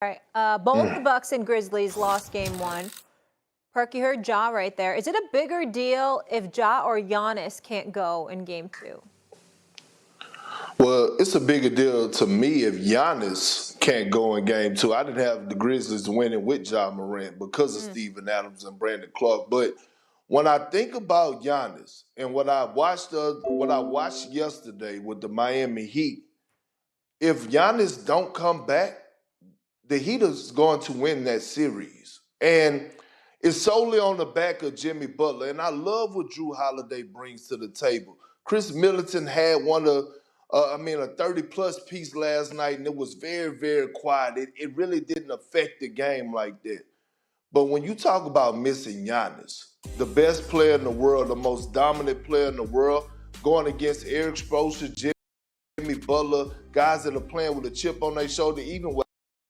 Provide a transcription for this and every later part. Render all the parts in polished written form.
All right. Both the Bucks and Grizzlies lost game one. Perk, you heard Ja right there. Is it a bigger deal if Ja or Giannis can't go in game two? Well, it's a bigger deal to me if Giannis can't go in game two. I didn't have the Grizzlies winning with Ja Morant because of Steven Adams and Brandon Clark. But when I think about Giannis and what I watched yesterday with the Miami Heat, if Giannis don't come back, the Heat is going to win that series. And it's solely on the back of Jimmy Butler. And I love what Drew Holiday brings to the table. Chris Middleton had a 30-plus piece last night, and it was very, very quiet. It really didn't affect the game like that. But when you talk about missing Giannis, the best player in the world, the most dominant player in the world, going against Eric Spoelstra, Jimmy Butler, guys that are playing with a chip on their shoulder, even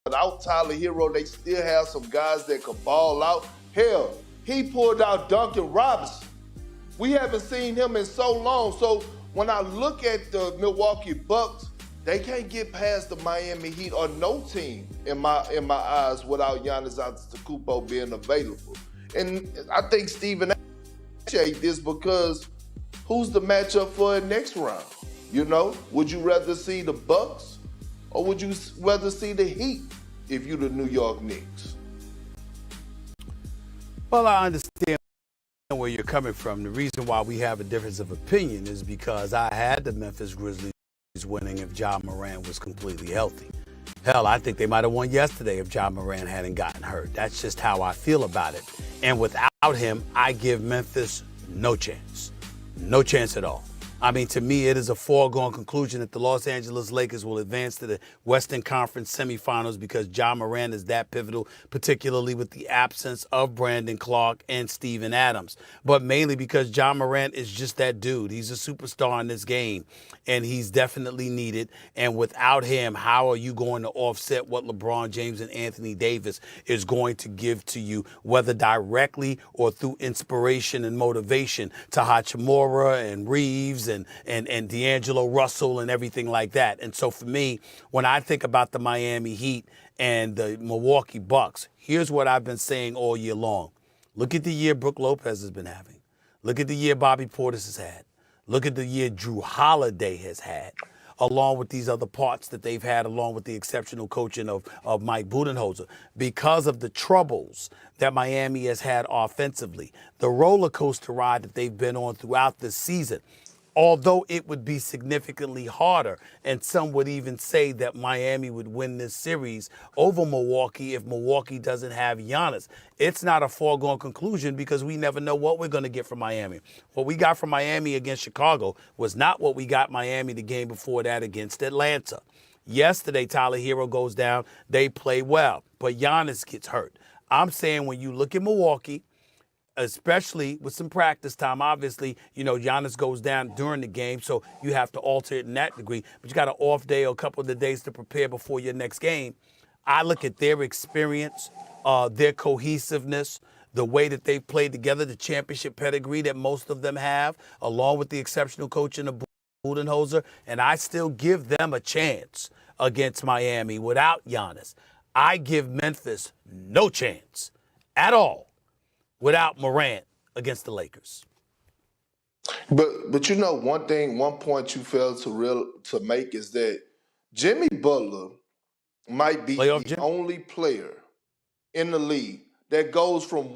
without Tyler Hero, they still have some guys that can ball out. Hell, he pulled out Duncan Robinson. We haven't seen him in so long. So when I look at the Milwaukee Bucks, they can't get past the Miami Heat or no team in my eyes without Giannis Antetokounmpo being available. And I think Steven appreciate this because who's the matchup for the next round? You know, would you rather see the Bucks or would you rather see the Heat if you're the New York Knicks? Well, I understand where you're coming from. The reason why we have a difference of opinion is because I had the Memphis Grizzlies winning if Ja Morant was completely healthy. Hell, I think they might have won yesterday if Ja Morant hadn't gotten hurt. That's just how I feel about it. And without him, I give Memphis no chance. No chance at all. I mean, to me, it is a foregone conclusion that the Los Angeles Lakers will advance to the Western Conference semifinals because Ja Morant is that pivotal, particularly with the absence of Brandon Clark and Steven Adams. But mainly because Ja Morant is just that dude. He's a superstar in this game, and he's definitely needed. And without him, how are you going to offset what LeBron James and Anthony Davis is going to give to you, whether directly or through inspiration and motivation to Hachimura and Reeves and D'Angelo Russell and everything like that. And so for me, when I think about the Miami Heat and the Milwaukee Bucks, here's what I've been saying all year long. Look at the year Brook Lopez has been having. Look at the year Bobby Portis has had. Look at the year Drew Holiday has had, along with these other parts that they've had, along with the exceptional coaching of Mike Budenholzer. Because of the troubles that Miami has had offensively, the roller coaster ride that they've been on throughout the season, although it would be significantly harder, and some would even say that Miami would win this series over Milwaukee if Milwaukee doesn't have Giannis. It's not a foregone conclusion because we never know what we're going to get from Miami. What we got from Miami against Chicago was not what we got Miami the game before that against Atlanta. Yesterday, Tyler Hero goes down. They play well, but Giannis gets hurt. I'm saying when you look at Milwaukee, especially with some practice time. Obviously, Giannis goes down during the game, so you have to alter it in that degree. But you got an off day or a couple of the days to prepare before your next game. I look at their experience, their cohesiveness, the way that they've played together, the championship pedigree that most of them have, along with the exceptional coaching of Budenholzer, and I still give them a chance against Miami without Giannis. I give Memphis no chance at all without Morant against the Lakers. But one point you failed to make is that Jimmy Butler might be the only player in the league that goes from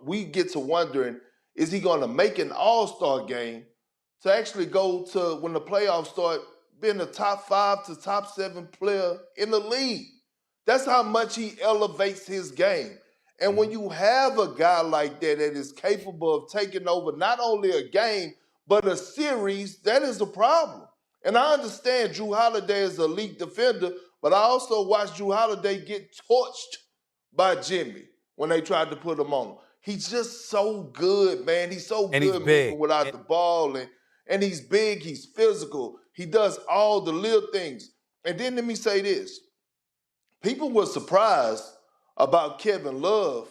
we get to wondering, is he going to make an All-Star game to actually go to, when the playoffs start, being the top 5 to top 7 player in the league. That's how much he elevates his game. And when you have a guy like that is capable of taking over not only a game, but a series, that is a problem. And I understand Drew Holiday is a elite defender, but I also watched Drew Holiday get torched by Jimmy when they tried to put him on him. He's just so good, man. He's so good moving without the ball. And he's big, he's physical. He does all the little things. And then let me say this. People were surprised about Kevin Love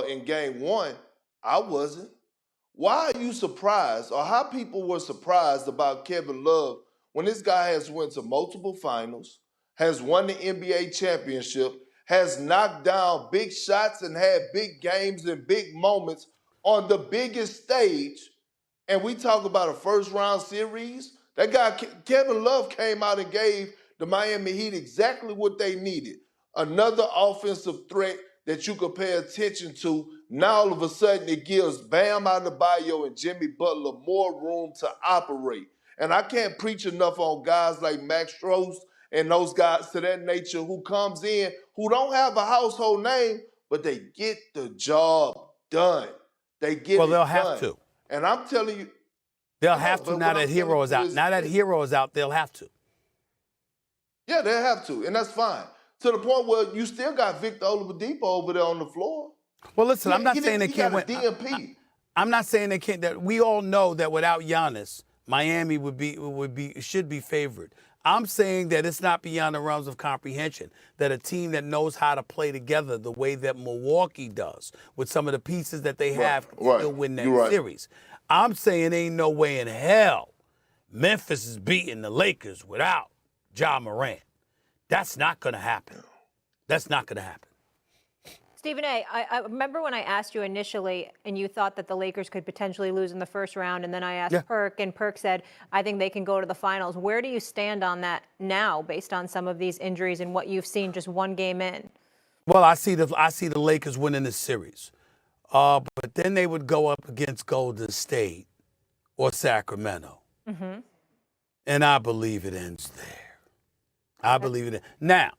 in game one. I wasn't. Why are you surprised, or how people were surprised about Kevin Love when this guy has went to multiple finals, has won the NBA championship, has knocked down big shots and had big games and big moments on the biggest stage, and we talk about a first-round series, that guy, Kevin Love, came out and gave the Miami Heat exactly what they needed. Another offensive threat that you could pay attention to. Now all of a sudden it gives Bam Adebayo and Jimmy Butler more room to operate. And I can't preach enough on guys like Max Strus and those guys to that nature who comes in, who don't have a household name, but they get the job done. They get Well, it they'll done. have to. And I'm telling you, They'll have to now that Hero is out. Now that Hero is out, they'll have to. Yeah, they'll have to, and that's fine. To the point where you still got Victor Oladipo over there on the floor. Well, listen, I'm not saying they can't win. DMP. I'm not saying they can't. That we all know that without Giannis, Miami should be favored. I'm saying that it's not beyond the realms of comprehension that a team that knows how to play together the way that Milwaukee does with some of the pieces that they have can still win that series. I'm saying ain't no way in hell Memphis is beating the Lakers without Ja Morant. That's not going to happen. That's not going to happen. Stephen A., I remember when I asked you initially and you thought that the Lakers could potentially lose in the first round, and then I asked Perk, and Perk said, I think they can go to the finals. Where do you stand on that now based on some of these injuries and what you've seen just one game in? Well, I see the Lakers winning this series. But then they would go up against Golden State or Sacramento. Mm-hmm. And I believe it ends there. I believe it. Now,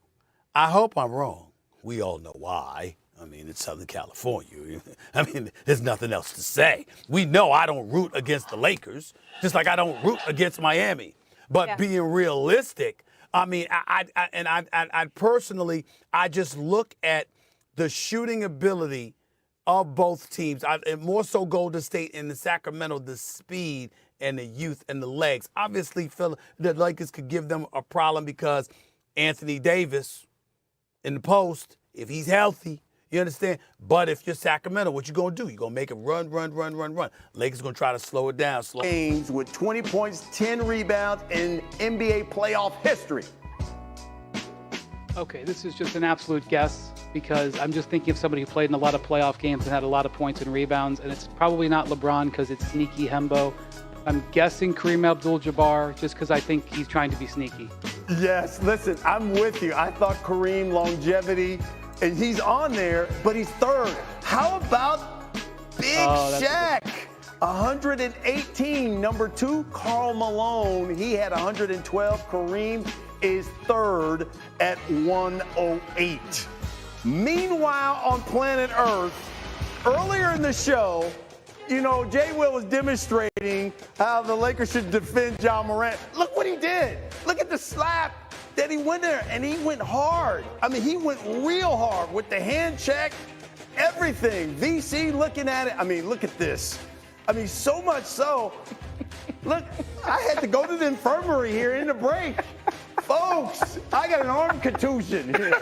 I hope I'm wrong. We all know why. I mean, it's Southern California. I mean, there's nothing else to say. We know I don't root against the Lakers, just like I don't root against Miami. But being realistic, I mean, I personally, I just look at the shooting ability of both teams, and more so Golden State and the Sacramento, the speed and the youth and the legs. Obviously, the Lakers could give them a problem because Anthony Davis in the post, if he's healthy, you understand? But if you're Sacramento, what you going to do? You're going to make it run. Lakers going to try to slow it down. Games with 20 points, 10 rebounds in NBA playoff history. Okay, this is just an absolute guess because I'm just thinking of somebody who played in a lot of playoff games and had a lot of points and rebounds, and it's probably not LeBron because it's sneaky Hembo. I'm guessing Kareem Abdul-Jabbar just because I think he's trying to be sneaky. Yes, listen, I'm with you. I thought Kareem, longevity, and he's on there, but he's third. How about Big Shaq? 118. Number 2, Karl Malone. He had 112. Kareem is third at 108. Meanwhile, on planet Earth, earlier in the show, you know, Jay Will was demonstrating how the Lakers should defend Ja Morant. Look what he did. Look at the slap that he went there, and he went hard. I mean, he went real hard with the hand check, everything. VC looking at it. I mean, look at this. I mean, so much so. Look, I had to go to the infirmary here in the break. Folks, I got an arm contusion here.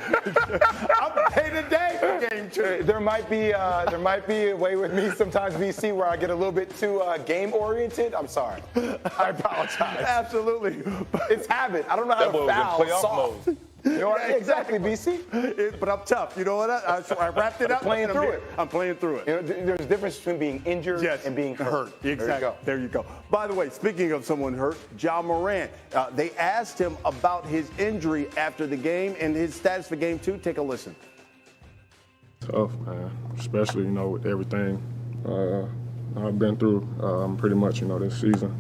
I'm paid today for game 2. There might be a way with me sometimes, VC, where I get a little bit too game oriented. I'm sorry. I apologize. Absolutely. It's habit. I don't know how to foul soft. You know what? Exactly, BC. But I'm tough. You know what? I wrapped it up. I'm playing through it. You know, there's a difference between being injured and being hurt. Exactly. There you go. By the way, speaking of someone hurt, Ja Morant, they asked him about his injury after the game and his status for game 2. Take a listen. Tough, man. Especially, you know, with everything I've been through pretty much, you know, this season.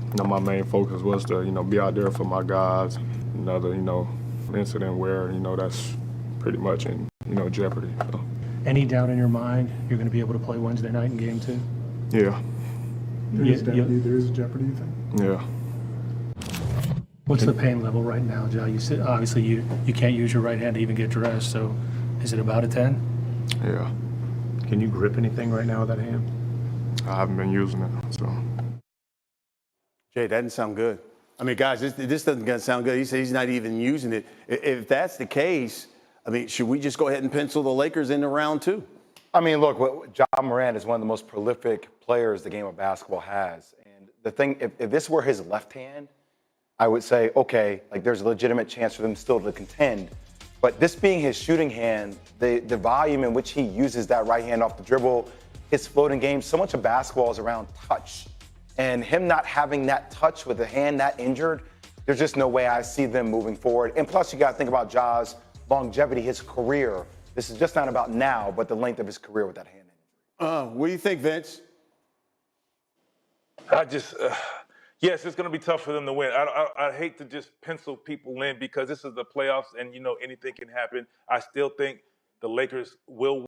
You know, my main focus was to, you know, be out there for my guys. Another, you know, incident where, you know, that's pretty much in, you know, jeopardy. So. Any doubt in your mind you're going to be able to play Wednesday night in game 2? Yeah. There is a jeopardy, you think? Yeah. What's the pain level right now, Ja? You said obviously you can't use your right hand to even get dressed, so is it about a 10? Yeah. Can you grip anything right now with that hand? I haven't been using it, so. Jay, that doesn't sound good. I mean, guys, this doesn't sound good. He said he's not even using it. If that's the case, I mean, should we just go ahead and pencil the Lakers into round 2? I mean, look, Ja Morant is one of the most prolific players the game of basketball has. And the thing, if this were his left hand, I would say, okay, like there's a legitimate chance for them still to contend. But this being his shooting hand, the volume in which he uses that right hand off the dribble, his floating game, so much of basketball is around touch. And him not having that touch with a hand that injured, there's just no way I see them moving forward. And plus, you got to think about Ja's longevity, his career. This is just not about now, but the length of his career with that hand injury. What do you think, Vince? Yes, it's going to be tough for them to win. I hate to just pencil people in because this is the playoffs and, anything can happen. I still think the Lakers will win.